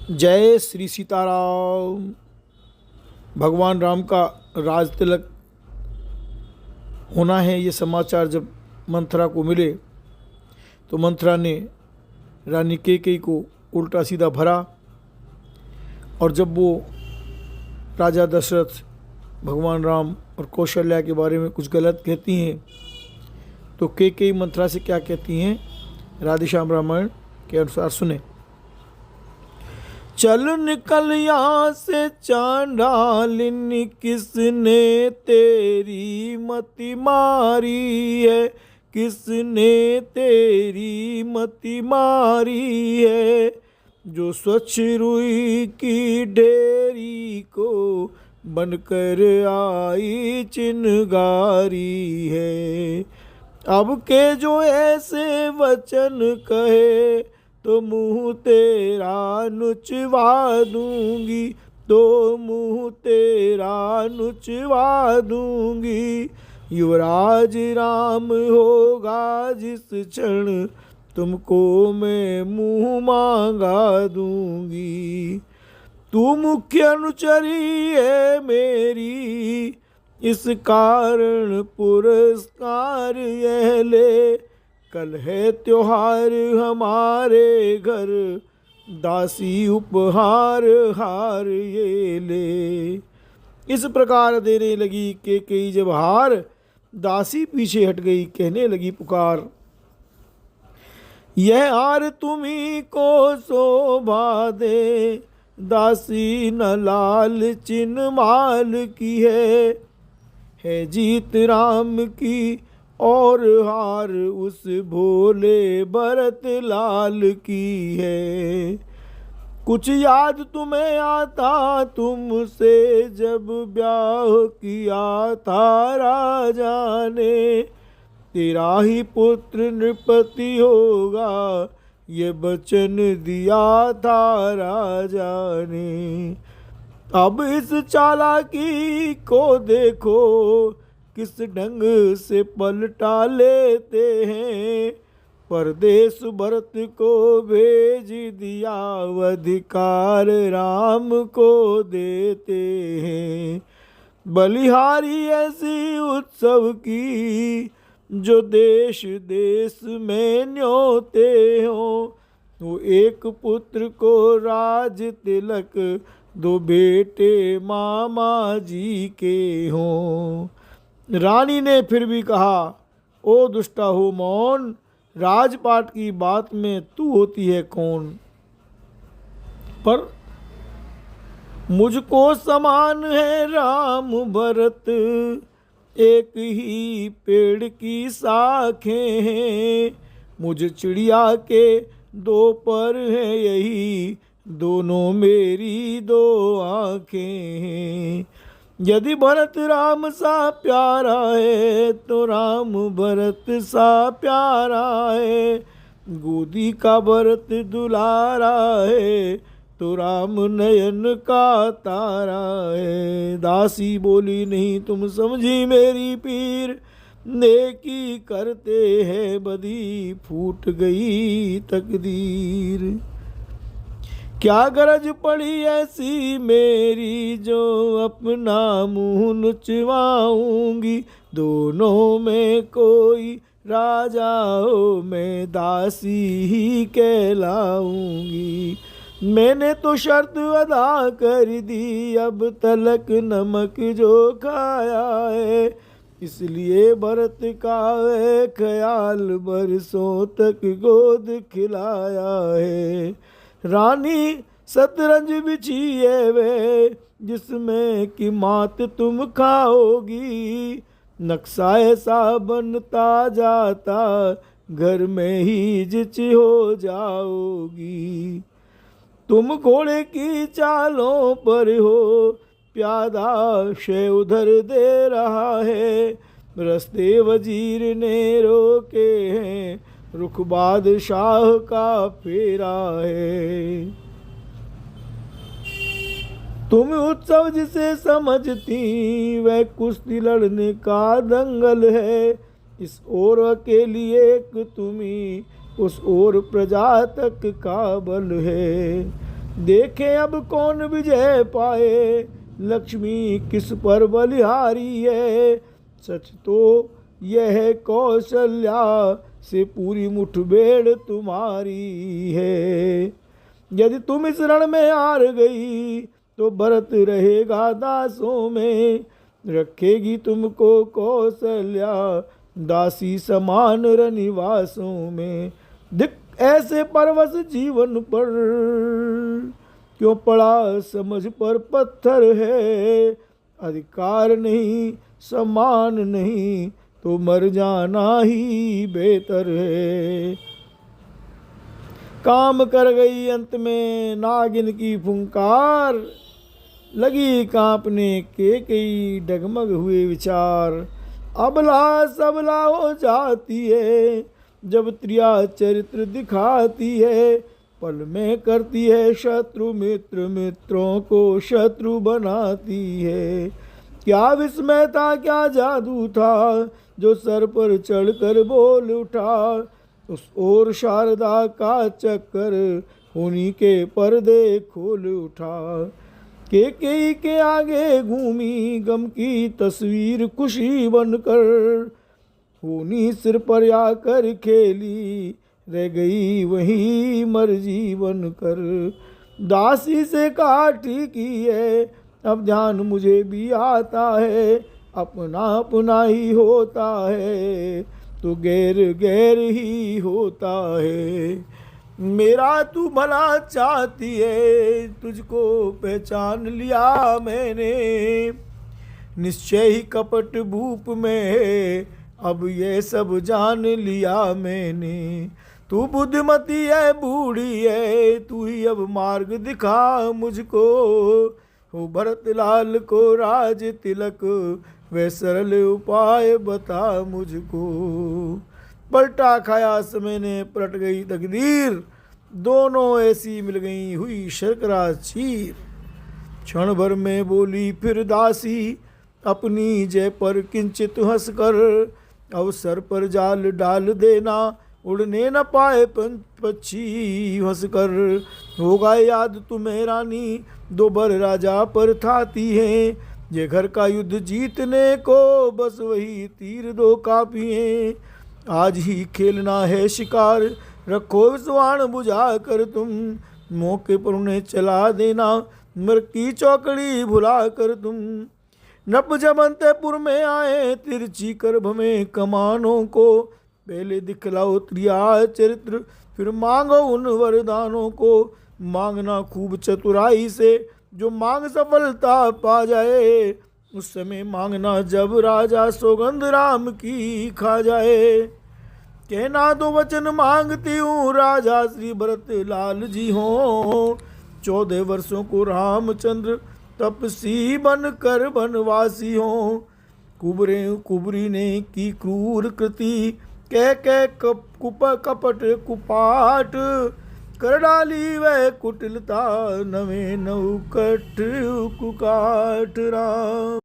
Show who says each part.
Speaker 1: जय श्री सीताराम। भगवान राम का राज तिलक होना है, ये समाचार जब मंथरा को मिले तो मंथरा ने रानी कैकेयी को उल्टा सीधा भरा। और जब वो राजा दशरथ, भगवान राम और कौशल्या के बारे में कुछ गलत कहती हैं तो कैकेयी मंथरा से क्या कहती हैं, राधेश्याम रामायण के अनुसार सुने। चल निकल यहाँ से चांडालिनी, किसने तेरी मति मारी है, किसने तेरी मति मारी है। जो स्वच्छ रुई की ढेरी को बनकर आई चिनगारी है। अब के जो ऐसे वचन कहे तो मुँह तेरा नुचवा दूंगी, तो मुँह तेरा नुचवा दूंगी। युवराज राम होगा जिस क्षण, तुमको मैं मुँह मांगा दूंगी। तू मुख्य अनुचरी है मेरी, इस कारण पुरस्कार यह ले। कल है त्योहार हमारे घर, दासी उपहार हार ये ले। इस प्रकार देने लगी कैकेयी जब हार, दासी पीछे हट गई, कहने लगी पुकार। यह हार तुम्ही को शोभा दे, दासी न लाल चिन माल की है जीत राम की और हार उस भोले भरत लाल की है। कुछ याद तुम्हें आता तुमसे, जब ब्याह किया था राजा ने। तेरा ही पुत्र नृपति होगा, ये वचन दिया था राजा ने। अब इस चालाकी को देखो, किस ढंग से पलटा लेते हैं। परदेश भरत को भेज दिया, अधिकार राम को देते हैं। बलिहारी ऐसी उत्सव की, जो देश देश में न्योते हों। वो एक पुत्र को राज तिलक, दो बेटे मामा जी के हों। रानी ने फिर भी कहा, ओ दुष्टा हो मौन, राजपाट की बात में तू होती है कौन। पर मुझको समान है राम भरत, एक ही पेड़ की शाखें हैं। मुझ चिड़िया के दो पर हैं, यही दोनों मेरी दो आँखें हैं। यदि भरत राम सा प्यारा है, तो राम भरत सा प्यारा है। गोदी का भरत दुलारा है, तो राम नयन का तारा है। दासी बोली, नहीं तुम समझी मेरी पीर, नेकी करते हैं बदी, फूट गई तकदीर। क्या गरज पड़ी ऐसी मेरी, जो अपना मुँह नुचवाऊंगी। दोनों में कोई राजा हो, मैं दासी ही कहलाऊंगी। मैंने तो शर्त अदा कर दी, अब तलक नमक जो खाया है। इसलिए भरत का है ख्याल, बरसों तक गोद खिलाया है। रानी शतरंज बिछी है वे, जिसमें कि मात तुम खाओगी। नक्शा ऐसा बनता जाता, घर में ही जिच हो जाओगी। तुम घोड़े की चालों पर हो, प्यादा शे उधर दे रहा है। रस्ते वजीर ने रोके हैं, रुख बादशाह का फेरा है। तुम उत्सव जिसे समझती, वह कुश्ती लड़ने का दंगल है। इस ओर अकेली एक तुम्ही, उस ओर प्रजा तक का बल है। देखे अब कौन विजय पाए, लक्ष्मी किस पर बलिहारी है। सच तो यह है कौशल्या से पूरी मुठभेड़ तुम्हारी है। यदि तुम इस रण में हार गई तो भरत रहेगा दासों में, रखेगी तुमको कौशल्या दासी समान रनिवासों में। धिक ऐसे परवश जीवन पर, क्यों पड़ा समझ पर पत्थर है। अधिकार नहीं सम्मान नहीं तो मर जाना ही बेहतर है। काम कर गई अंत में नागिन की फुंकार, लगी कांपने कई डगमग हुए विचार। अबला सबला हो जाती है जब त्रिया चरित्र दिखाती है, पल में करती है शत्रु मित्र, मित्रों को शत्रु बनाती है। क्या विस्मय था क्या जादू था जो सर पर चढ़कर बोल उठा, उस ओर शारदा का चक्कर उन्हीं के पर्दे खोल उठा। केकई के आगे घूमी गम की तस्वीर खुशी बनकर, उन्हीं सिर पर आकर खेली रह गई वही मर्जी बनकर। दासी से कहा ठीक ही है अब ध्यान मुझे भी आता है, अपना अपना ही होता है तो गैर गैर ही होता है। मेरा तू भला चाहती है तुझको पहचान लिया मैंने, निश्चय ही कपट भूप में है अब ये सब जान लिया मैंने। तू बुद्धिमती है बूढ़ी है तू ही अब मार्ग दिखा मुझको, हो भरत लाल को राज तिलक वे सरल उपाय बता मुझको। पलटा खाया समय ने पलट गई तकदीर, दोनों ऐसी मिल गई हुई शर्करा चीर। क्षण भर में बोली फिर दासी अपनी जय पर किंचित हंसकर, अवसर पर जाल डाल देना उड़ने न पाए पक्षी हंसकर। होगा याद तुम्हें रानी दो बर राजा पर थाती हैं, ये घर का युद्ध जीतने को बस वही तीर दो काफी हैं। आज ही खेलना है शिकार रखो विस्वाण बुझा कर तुम, मौके पर उन्हें चला देना मर की चौकड़ी भुला कर तुम। नप जब अंतपुर में आए तिरछी गर्भ में कमानों को, पहले दिखलाओ त्रिया चरित्र फिर मांगो उन वरदानों को। मांगना खूब चतुराई से जो मांग सफलता पा जाए, उस समय मांगना जब राजा सौगंध राम की खा जाए। कहना तो वचन मांगती हूँ राजा श्री भरत लाल जी हो, 14 वर्षों को रामचंद्र तपसी बन कर वनवासी हो। कुबरी ने की क्रूर कृति कह कपट कुपाट, कर डाली वह कुटिलता नवे नौकट कुकाट राम।